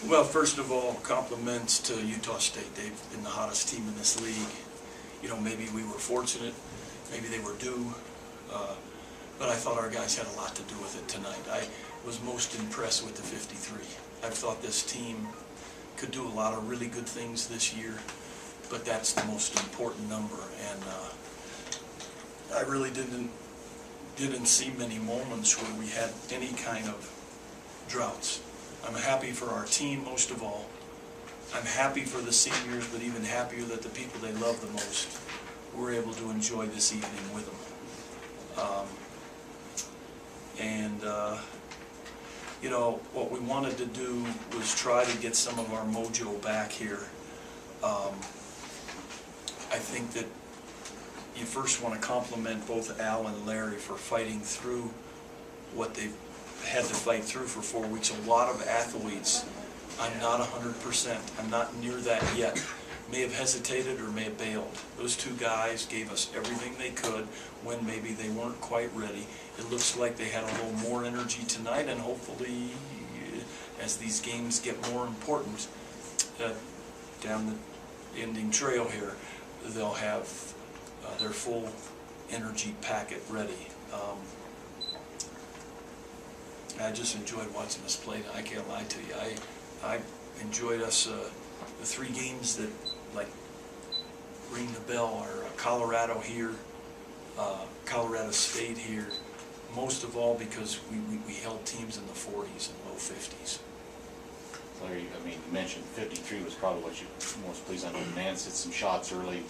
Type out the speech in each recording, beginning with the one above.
Well, first of all, compliments to Utah State. They've been the hottest team in this league. You know, maybe we were fortunate, maybe they were due, but I thought our guys had a lot to do with it tonight. I was most impressed with the 53. I thought this team could do a lot of really good things this year, but that's the most important number, and I really didn't see many moments where we had any kind of droughts. I'm happy for our team most of all. I'm happy for the seniors, but even happier that the people they love the most were able to enjoy this evening with them. You know, what we wanted to do was try to get some of our mojo back here. I think that you first want to compliment both Al and Larry for fighting through what they've had to fight through for 4 weeks. A lot of athletes, I'm not 100%, I'm not near that yet, may have hesitated or may have bailed. Those two guys gave us everything they could when maybe they weren't quite ready. It looks like they had a little more energy tonight, and hopefully as these games get more important down the ending trail here, they'll have their full energy packet ready. I just enjoyed watching us play. I can't lie to you. I enjoyed us, the 3 games that like ring the bell are Colorado here, Colorado State here, most of all because we held teams in the 40s and low 50s. Larry, I mean, you mentioned 53 was probably what you were most pleased. I know Nance hit some shots early,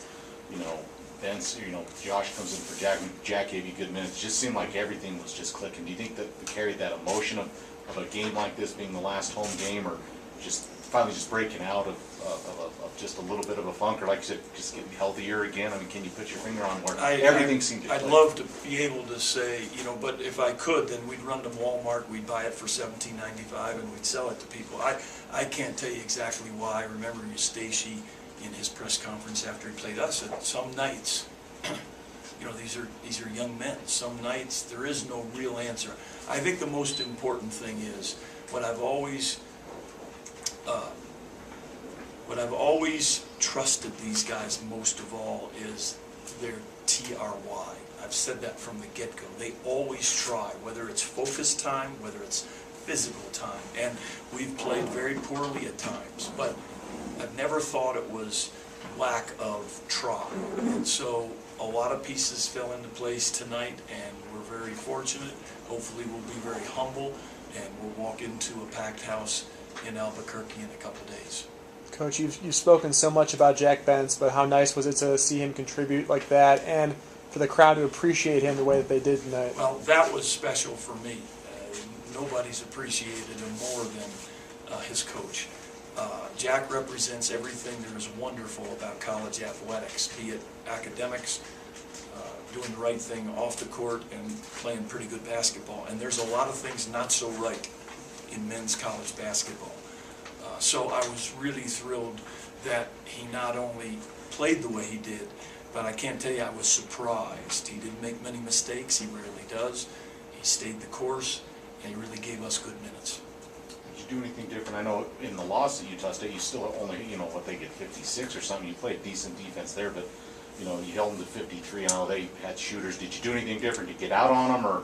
you know, Ben's, you know, Josh comes in for Jack. Jack gave you good minutes. It just seemed like everything was just clicking. Do you think that we carried that emotion of a game like this being the last home game, or just finally just breaking out of just a little bit of a funk, or like you said, just getting healthier again? I mean, can you put your finger on where everything seemed to click? I'd love to be able to say, you know, but if I could, then we'd run to Walmart, we'd buy it for $17.95, and we'd sell it to people. I can't tell you exactly why. I remember Stacey in his press conference after he played us, and some nights, you know, these are young men. Some nights there is no real answer. I think the most important thing is what I've always trusted these guys most of all is their TRY. I've said that from the get-go. They always try, whether it's focus time, whether it's physical time, and we've played very poorly at times, but I've never thought it was lack of try. And so a lot of pieces fell into place tonight, and we're very fortunate. Hopefully we'll be very humble, and we'll walk into a packed house in Albuquerque in a couple days. Coach, you've spoken so much about Jack Bentz, but how nice was it to see him contribute like that, and for the crowd to appreciate him the way that they did tonight? Well, that was special for me. Nobody's appreciated him more than his coach. Jack represents everything that is wonderful about college athletics, be it academics, doing the right thing off the court, and playing pretty good basketball. And there's a lot of things not so right in men's college basketball. So I was really thrilled that he not only played the way he did, but I can't tell you I was surprised. He didn't make many mistakes, he rarely does. He stayed the course, and he really gave us good minutes. Did you do anything different? I know in the loss at Utah State, you still only, you know, what, they get 56 or something. You played decent defense there, but, you know, you held them to 53. I know they had shooters. Did you do anything different? Did you get out on them or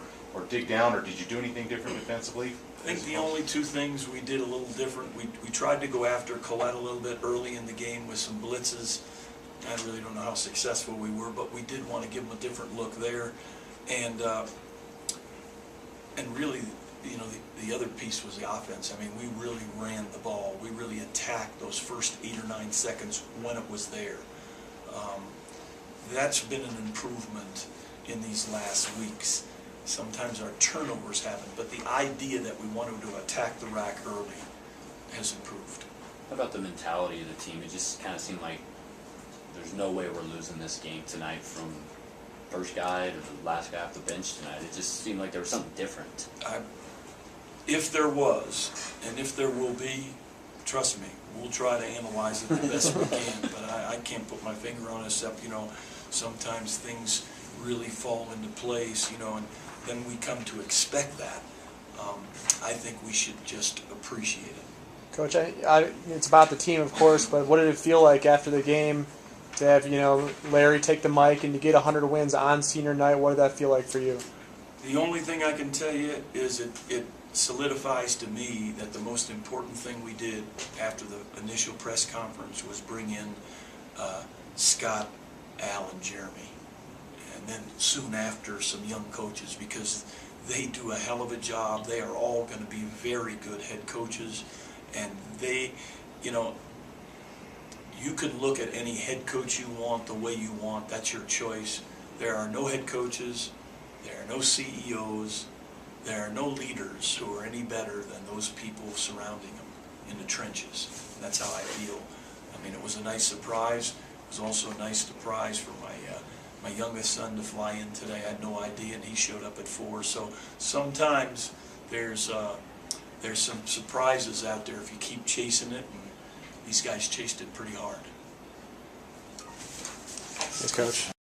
dig down, or did you do anything different defensively? I think the only 2 things we did a little different, we tried to go after Collette a little bit early in the game with some blitzes. I really don't know how successful we were, but we did want to give them a different look there. And really, you know, the other piece was the offense. I mean, we really ran the ball. We really attacked those first 8 or 9 seconds when it was there. That's been an improvement in these last weeks. Sometimes our turnovers happen, but the idea that we wanted to attack the rack early has improved. How about the mentality of the team? It just kind of seemed like there's no way we're losing this game tonight, from first guy to the last guy off the bench tonight. It just seemed like there was something different. If there was, and if there will be, trust me, we'll try to analyze it the best we can, but I can't put my finger on it, except, you know, sometimes things really fall into place, you know, and then we come to expect that. I think we should just appreciate it. Coach, it's about the team, of course, but what did it feel like after the game to have, Larry take the mic and to get 100 wins on senior night? What did that feel like for you? The only thing I can tell you is it solidifies to me that the most important thing we did after the initial press conference was bring in Scott, Al, and Jeremy, and then soon after some young coaches, because they do a hell of a job. They are all going to be very good head coaches, and they, you can look at any head coach you want the way you want. That's your choice. There are no head coaches. There are no CEOs. There are no leaders who are any better than those people surrounding them in the trenches. That's how I feel. I mean, it was a nice surprise. It was also a nice surprise for my youngest son to fly in today. I had no idea, and he showed up at 4. So sometimes there's some surprises out there if you keep chasing it, and these guys chased it pretty hard. Yes, Coach.